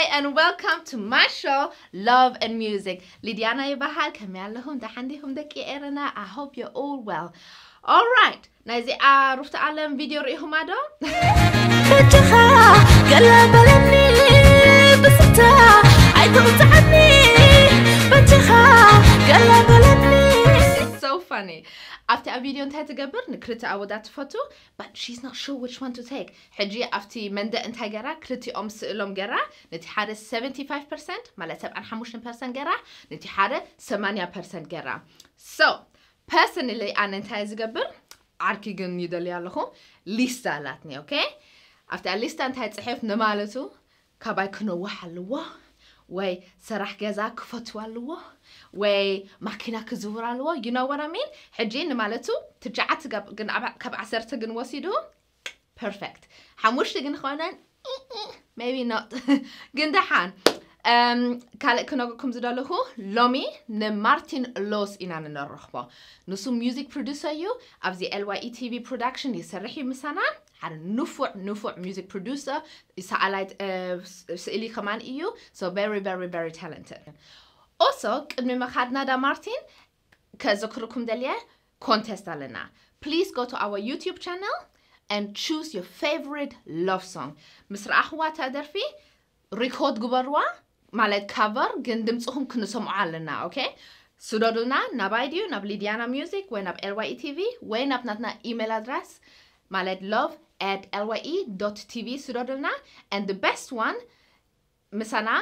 and welcome to my show, Love and Music. Lidiaana يبحال كم يالهم دحنديهم Deqi Erena. I hope you're all well. All right. نازي عرفت على فيديو ريهم هذا. It's so funny. After a video انتهت تقبر نكرت عودات فوتو, but she's not sure which one to take. حجي after من ده انتهى جرا كرتي سئلهم جرا نتي حارة 75% مالا 75% جرا نتي حارة 8% جرا. So personally أنا انتهى تقبر عاركي جن يدلي علىهم ليستا لاتني, okay? After ليستا انتهى تصحيف نمالتو كاباي كنو وحلوه way سرح جزا كفتوا لوا way ماكينة كزورا لوا, you know what I mean? حجين مالتو ترجعت كاب عسرت جن وسيدو perfect. حموش تجن خوانا maybe not جن دحان كالك كنوكم زدالو لومي نمارتين لوس إننا نرخبا نسو music producer يو أبزي LYE TV production يسرحي مسانا على نفوع music producer يسألت سئلي كمان إيو, so very talented. Also قدمي ما خدنا دا مارتين كذكركم دليا contest علينا. Please go to our YouTube channel and choose your favorite love song. مصر أخوة تقدر في record جبروا مالت cover جندمتهم كنسمع علينا, okay? سودولنا نبايديو نب Lidiaana music ونب LYE TV ونب نتنا email address مالت love@lye.tv سودولنا, and the best one مسانا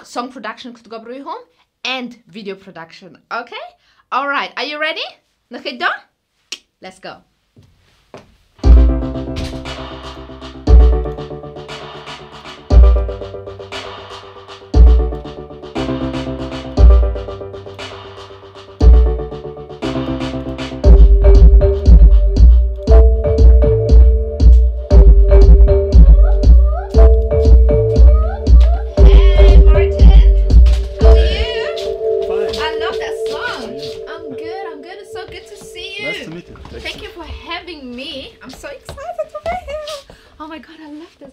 song production كتقبرويهم and video production, okay? All right, are you ready? نخدو? Let's go. Thank you for having me. I'm so excited to be here. Oh my god, I love this.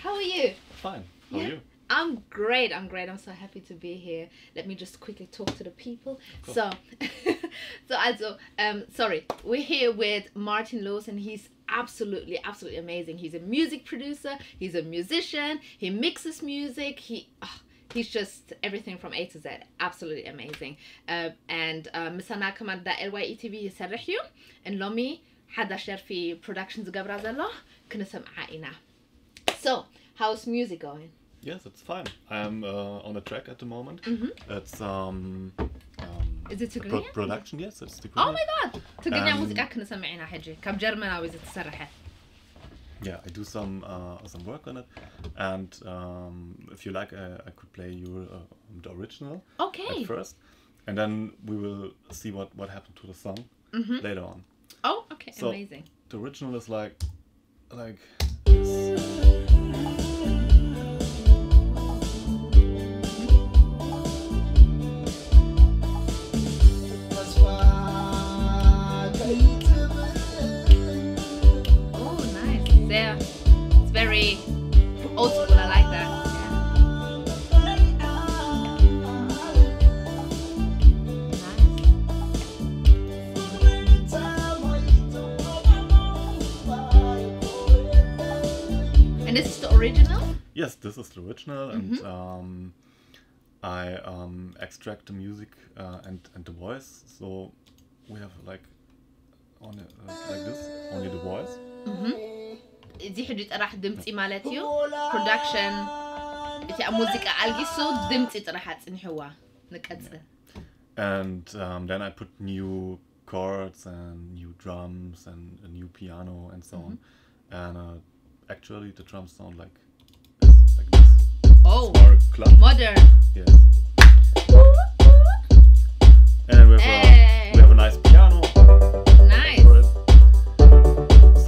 How are you? Fine. How are you? I'm great. I'm so happy to be here. Let me just quickly talk to the people. Cool. Sorry. We're here with Martin Lewis, and he's absolutely amazing. He's a music producer. He's a musician. He mixes music. He's just everything from A to Z. Absolutely amazing. And مسانا كمان دا LYE TV يسرحيو and لومي حدا شير في productions قبرا زلو كنا سمعائنا. So, how's music going? Yes, it's fine. I'm on a track at the moment. It's Is it Tigrinya? Production, yes, it's Tigrinya. Oh my god! Tigrinya موسيقى كنا سمعينا حجي. كم جرمنا ويزت تسرحه. Yeah, I do some work on it, and if you like, I could play you the original at first, and then we will see what happened to the song later on. Oh, okay, so amazing. The original is like this. It's very old school. I like that. And this is the original? Yes, this is the original, and I extract the music and the voice, so we have like this, only the voice. دي حدود راح دمتي مالتيو production إتي موسيقى ألقيسو دمتي راح تنحوا نكذب. And then I put new chords and new drums and a new piano and so on. And actually the drums sound like this. Oh, modern. Yes. And we have a nice piano. Nice.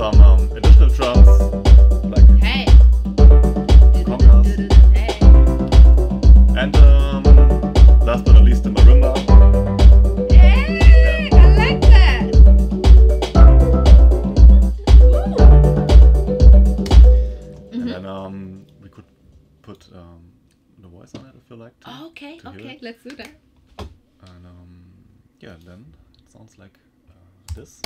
Some additional drums, like congas. And last but not least, the marimba. Hey, I like that. And then we could guitars on it if you like to. Oh, okay, let's do that. And yeah, then it sounds like this.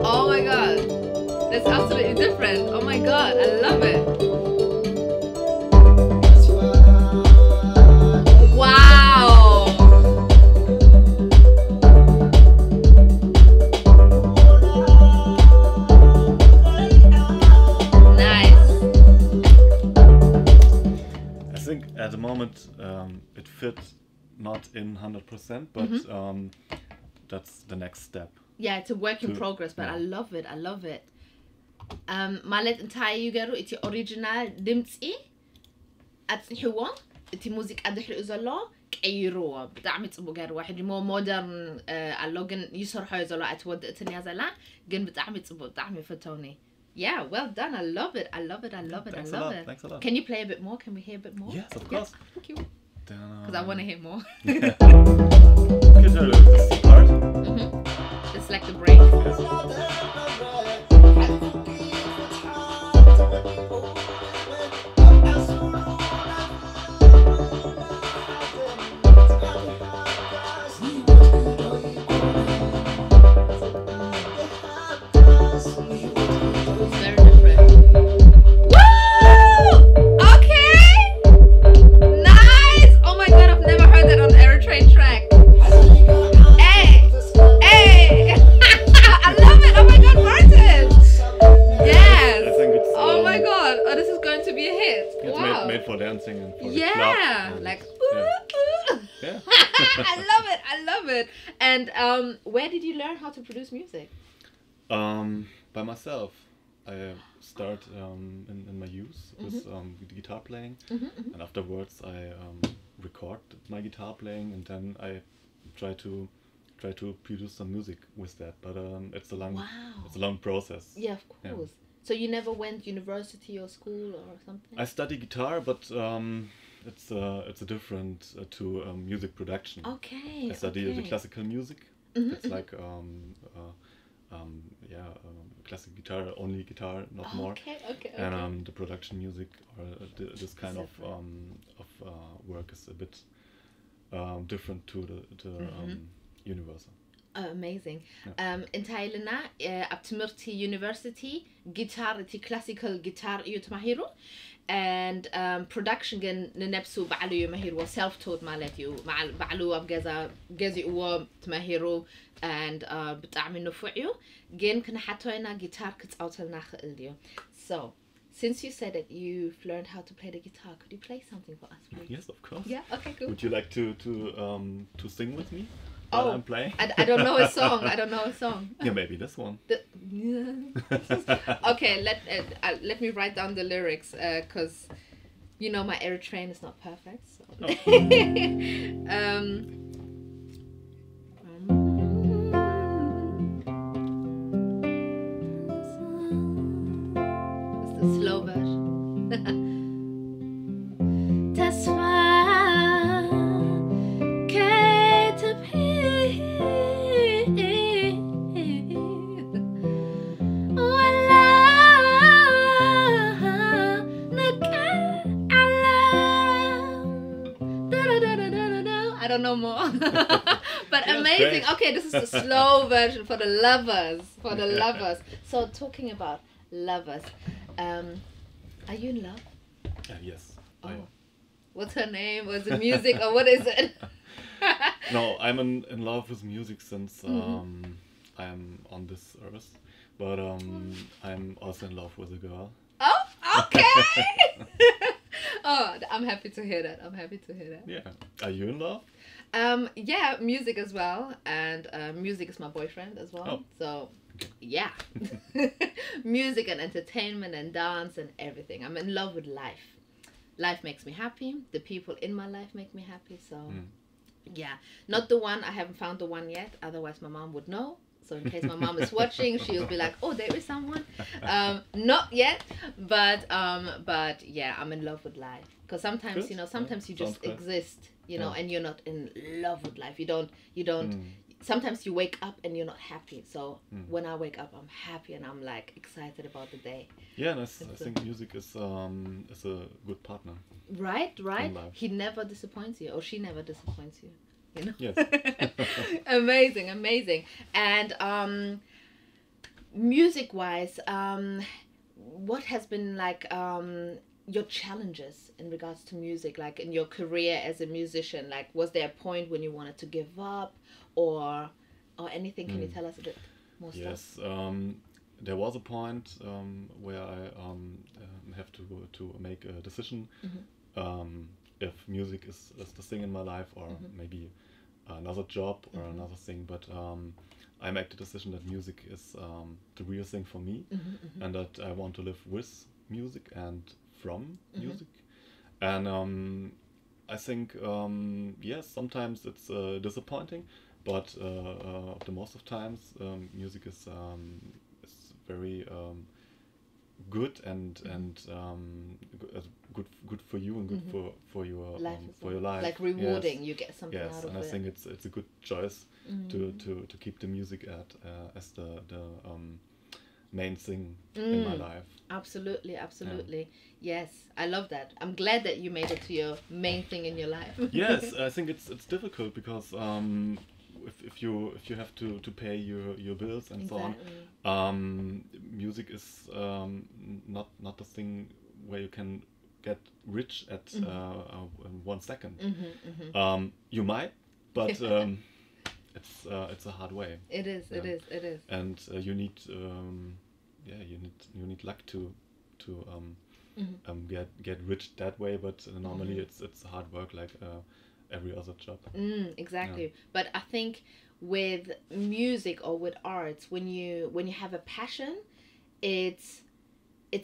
Oh my god, that's absolutely different. Oh my god, I love it. Wow. Nice. I think at the moment it fits not in 100%, but that's the next step. Yeah, it's a work in progress, but I love it. ማለት እንታይ ይገሩ እቲ ኦሪጂናል ድምጺ ኣጽሕዎ እቲ ሙዚቃ ድሕሪኡ ዘሎ ቀይርዎ ብጣዕሚ ጽቡቅ ገይሩ ዋሕድ ሞ ሞደርን ኣሎ ግን ይሰርሖ ዘሎ ኣትወድእትን ያ ዘላ ግን ብጣዕሚ ጽቡቅ ብጣዕሚ ፈተውኒ. Yeah, well done. I love it. Thanks a lot. Can you play a bit more? Can we hear a bit more? Yes, of course. Thank you. Because I want to hear more. This part. It's like the break. Eritrean track. Hey! I love it! Oh my god, Martin! Yes! I think it's, oh my god! Oh, this is going to be a hit. It's wow. made for dancing and for yeah! the club. Like, ooh! Yeah. I love it! And where did you learn how to produce music? By myself. I start in my youth with guitar playing, and afterwards I record my guitar playing, and then I try to produce some music with that. But it's a long process. Yeah, of course. Yeah. So you never went university or school or something? I study guitar, but it's a different to music production. Okay. I study the classical music. It's like classic guitar, only guitar, not more. Okay. And the production music or this kind of work is a bit different to the universal. Amazing. In Thailand, at Timurti University, guitar, classical guitar, you and production gen nenepsu ba'alu yumahiro self-taught ማለት እዩ ba'alu ab ገዚእዎ ትመሂሩ and ብጣዕሚ ንፉዕ እዩ ግን ክንሓቶይና guitar ክጻውተልና ክእል እዩ. So since you said that you've learned how to play the guitar, could you play something for us, please? Yes, of course. Yeah, okay, cool. Would you like to sing with me while I'm playing? I don't know a song. Yeah, maybe this one. Okay, let me write down the lyrics because you know my Eritrean is not perfect. So. It's the slow version. I don't know more. But yeah, amazing. Great. Okay, this is the slow version for the lovers. So talking about lovers, are you in love? Yes. Oh. What's her name? What's the music or what is it? No, I'm in love with music since I'm on this earth. But I'm also in love with a girl. Oh, okay. Oh, I'm happy to hear that. Yeah. Are you in love? Yeah, music as well. And music is my boyfriend as well. Oh. So, yeah. Music and entertainment and dance and everything. I'm in love with life. Life makes me happy. The people in my life make me happy. So, yeah. Not the one. I haven't found the one yet. Otherwise, my mom would know. So in case my mom is watching, she'll be like, "Oh, there is someone." Not yet, but yeah, I'm in love with life. Because sometimes, Good. sometimes you just exist, and you're not in love with life. You don't sometimes you wake up and you're not happy. So when I wake up, I'm happy and I'm like excited about the day. Yeah, and I think music is a good partner. Right. He never disappoints you, or she never disappoints you. You know. Yes. Amazing. And music-wise, what has been like your challenges in regards to music, like in your career as a musician? Like, was there a point when you wanted to give up, or anything? Can you tell us a bit more stuff? Yes, there was a point where I have to make a decision if music is the thing in my life, or maybe another job or another thing. But I make the decision that music is the real thing for me, and that I want to live with music and from music. And I think yes, sometimes it's disappointing, but the most of times music is very good and good for you and good for your life. Like rewarding, yes. You get something out of it. Yes, and I think it's a good choice to keep the music as the main thing in my life. Absolutely. Yes, I love that. I'm glad that you made it to your main thing in your life. Yes, I think it's difficult because if you have to pay your bills and so on, music is not the thing where you can get rich at 1 second. You might, but it's a hard way. It is. And you need you need luck to get rich that way, but normally it's hard work like every other job. Exactly. Yeah. But I think with music or with arts, when you have a passion, it's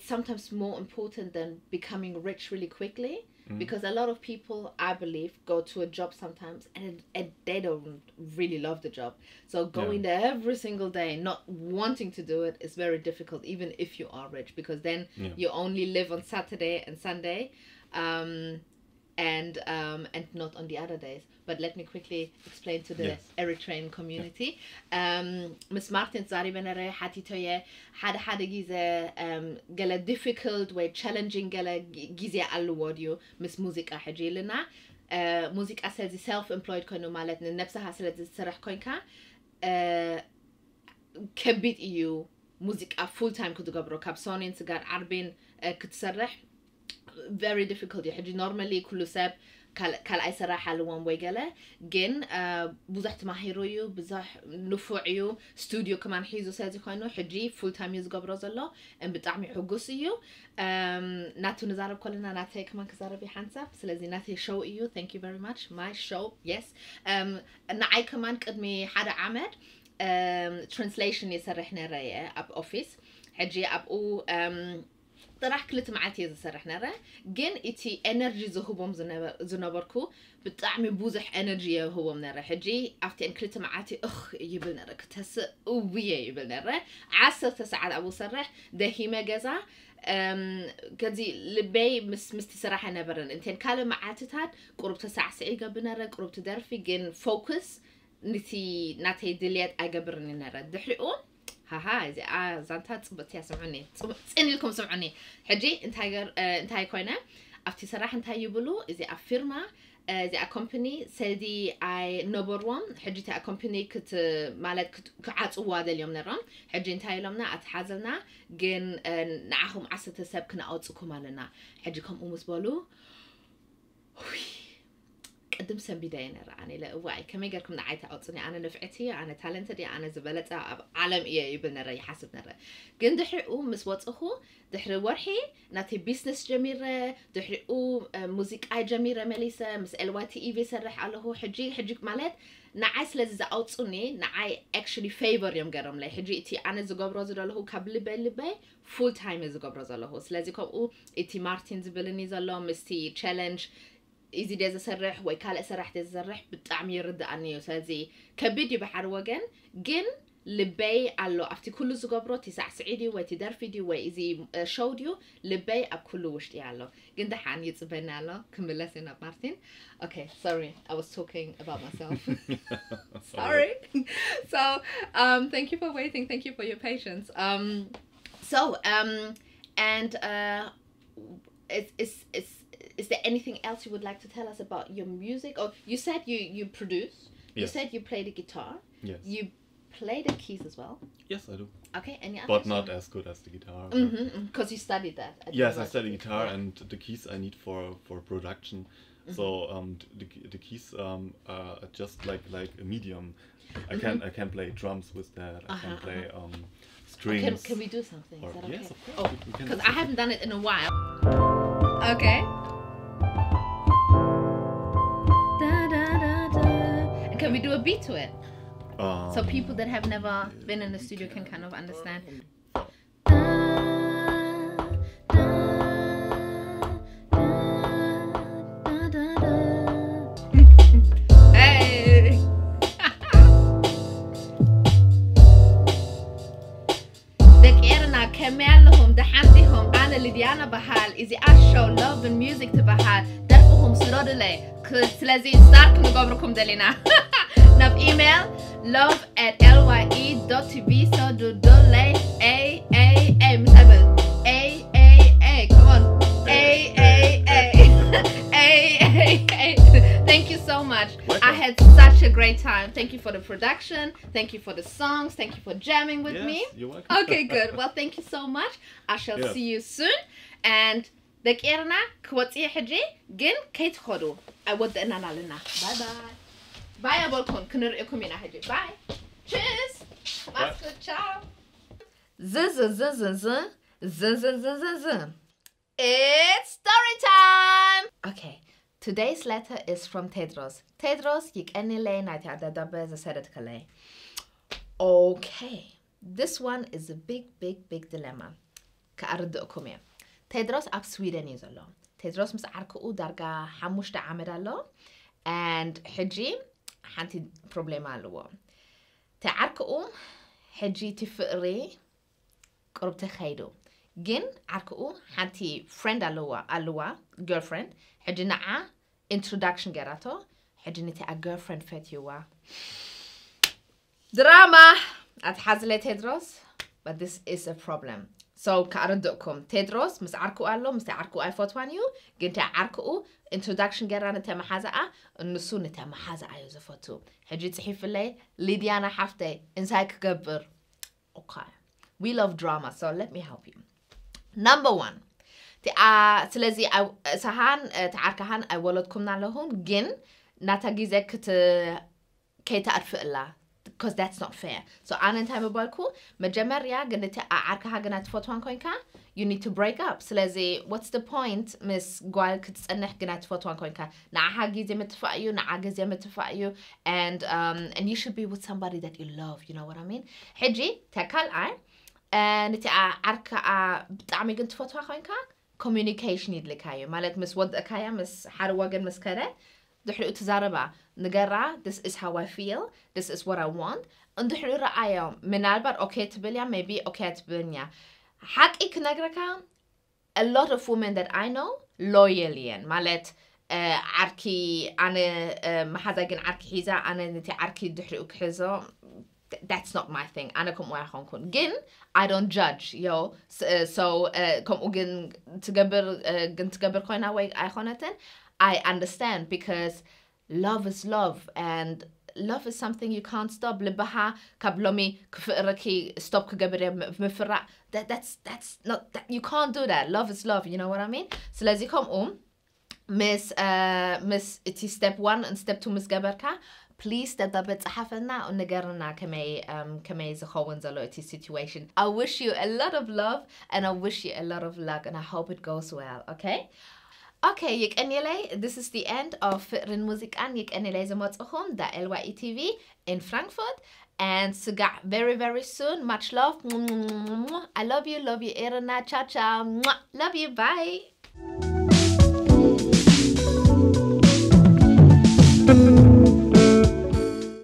sometimes more important than becoming rich really quickly. Because a lot of people, I believe, go to a job sometimes and they don't really love the job. So going there every single day, not wanting to do it, is very difficult, even if you are rich, because then you only live on Saturday and Sunday, and not on the other days. But let me quickly explain to the Eritrean community. Miss Martin ዛሬ በነረ ሓቲቶየ ሓደ ጊዜ ገለ difficult ወይ challenging ገለ ጊዜ ኣለዎ ድዩ ምስ ሙዚቃ ሕጂ ኢልና ሙዚቃ ስለዚ self employed ኮይኑ ማለት ንነፍስኻ ስለዚ ዝስራሕ ኮይንካ ከቢድ እዩ ሙዚቃ full time ክትገብሮ ካብ ሶኒን ስጋር ዓርቢን ክትሰርሕ very difficult. You normally ኩሉ ሰብ ካልኣይ ስራሕ ኣለዎም ወይ ገለ ግን ብዙሕ ተማሂሩ እዩ ብዙሕ ንፉዕ እዩ ስቱድዮ ከማን ሒዙ ስለዚ ኮይኑ ሕጂ full time እዩ ዝገብሮ ዘሎ ብጣዕሚ ሕጉስ እዩ ናቱ ንዛረብ ከለና ናተይ ከማን ክዛረብ ይሓንሳብ ስለዚ ናተይ show እዩ thank you very much my show yes ንዓይ ከማን ቅድሚ ሓደ ዓመት translation የሰርሕ ነረየ ኣብ ኦፊስ ሕጂ ኣብኡ ጥራሕ ክልተ መዓልቲ ዝሰርሕ ነረ ግን እቲ ኤነርጂ ዝህቦም ዝነበርኩ ብጣዕሚ ብዙሕ ኤነርጂ የህቦም ነረ ሕጂ ኣብቲ ክልተ መዓልቲ ይብል ነረ ከተስእ ውየ ይብል ነረ 10 ሰዓት ኣብኡ ሰርሕ ደሂመ ገዛ ከዚ ልበይ ምስቲ ስራሕ ነበረን እንተን ካለ መዓልትታት ቁርብ ተሳዕስዒ ይገብር ነረ ቁርብ ትደርፊ ግን ፎከስ ነቲ ናተይ ድልየት ኣይገብርን ነረ ድሕሪኡ هاها إذا زانتات صبتي سمعني صيني لكم سمعني حجي انتاي كوينة أفتي صراحة انتاي يبلو إذا أفيرما إذا أكمباني سيدي أي نمبر 1 حجي تا أكمباني كت مالك كعات قوادة اليوم نرام حجي انتاي لمنا أتحازلنا جن نعهم 10 سب كنا أوتسكم علينا حجي كم بولو قدم سنبداين راني لا وعي كما يقولكم نعيت أوصني أنا نفعتي أنا تالنتدي أنا زبلت عالم إيه يبلنا رأي حسبنا رأي جن دحرقو مسوات أخو دحر ورحي ناتي بيزنس جميرة دحرقو موسيقى جميرة مليسة مس الواتي إيفي سرح على هو حجيك مالت نعيس لذا أوصني نعي actually favor يوم جرام لي حجي إتي أنا زجاب رازر له قبل بي full time زجاب رازر له سلازي كم إتي مارتين زبلني زلهم مستي challenge إذا دز سرح ويكال سرح دز سرح بتعمير رد عني وسازي كبدي بحر وجن جن لبي على أفتي كل زجبرو تسع سعيدي وتدار فيديو وإذا شوديو لبي أكل وشتي على قد حان يتصبنا على كمل سنة مارتين. Okay, sorry, I was talking about myself. Sorry. So thank you for waiting. Thank you for your patience. Is there anything else you would like to tell us about your music? Or you said you produce. Yes. You said you play the guitar. Yes. You play the keys as well. Yes, I do. Okay, and but not as good as the guitar. Because you studied that. Yes, I studied guitar, and the keys I need for production. So the keys are just like a medium. I can play drums with that. I can play strings. Can we do something? Is that okay? Yes, of course. Because I haven't done it in a while. Okay. Da, da, da, da. And can we do a beat to it? So people that have never been in the studio can kind of understand. Hey! Deqi Erena كمالهم دحنتهم أنا ليديانا بحال إذا أشوا love and music تبحال درفهم سرور لي سلازي ستارك نقبركم دلينا نب إيميل love@lye.tv so do lay a مسابل a come on a thank you so much. I had such a great time. Thank you for the production. Thank you for the songs. Thank you for jamming with me. You're welcome. Okay, good. Well, thank you so much. I shall see you soon. And Deqi Erena كواتي حجي جن كيت خدو. I would the analyna. Bye bye. Bye أبوكم كنرئكم هنا حجي. Bye. Cheers. Master. Ciao. It's story time. Okay. Today's letter is from Tedros. Tedros, okay. This one is a big dilemma. Tedros up Sweden is alone. Tedros مس عركو درجة حموشة عمرالو and حجي حنتي problem علوه. تعركو حجي تفقري قرب تخيدو. جن عركو حنتي friend علوه girlfriend. حجي نعا introduction جراتو. حجي نتي a girlfriend فتيوا. Drama at Hazle Tedros, but this is a problem. So كأردكم Tedros مس عركو قالو مس عركو I fought one you جنت عركو introduction جرانا تما حزقة النسون تما حزقة يوزفتو حجي تحيف اللي ليديانا حفتي إنسايك قبر. Okay, we love drama, so let me help you. Number one. سلازي سهان تعركهان أولادكم نعلهم جن نتاجيزك كي تعرف الله because that's not fair. So أنا أنتي بقولكوا مجمريا جنتي عركها جنات فوتوان كوينكا you need to break up. سلازي what's the point مس قال كتسألني جنات فوتوان كوينكا نعها جيزي متفقيو نعها جيزي متفقيو and you should be with somebody that you love. You know what I mean? حجي تكال نتي عركها بتعمي جنت فوتوان كوينكا communication يدلكايو مالت مس ود أكايا مس حرواجن مس كده دحلو تزاربا نجرا this is how I feel this is what I want ندحلو رأيهم من البر أوكي تبليا maybe أوكي تبليا حق نجركا a lot of women that I know loyalian مالت عركي أنا محزاجن عركي حيزا أنا نتي عركي دحلو كحيزا that's not my thing. أنا كم واحد كون جن I don't judge yo so كم وجن تجبر كوينا ويا أخونتن I understand because love is love and love is something you can't stop. لبها كبلومي كفركي stop كجبر مفرع that's not that you can't do that. Love is love. You know what I mean? So لازم miss it's step 1 and step 2 miss جبركا. Please تدبت صحفنا ونجرنا كمي زخوان زلوتي situation. I wish you a lot of love and I wish you a lot of luck and I hope it goes well. Okay. Okay, this is the end of Rin Musikan. The LYE TV in Frankfurt. And very soon. Much love. I love you, Erena. Ciao, ciao. Love you. Bye.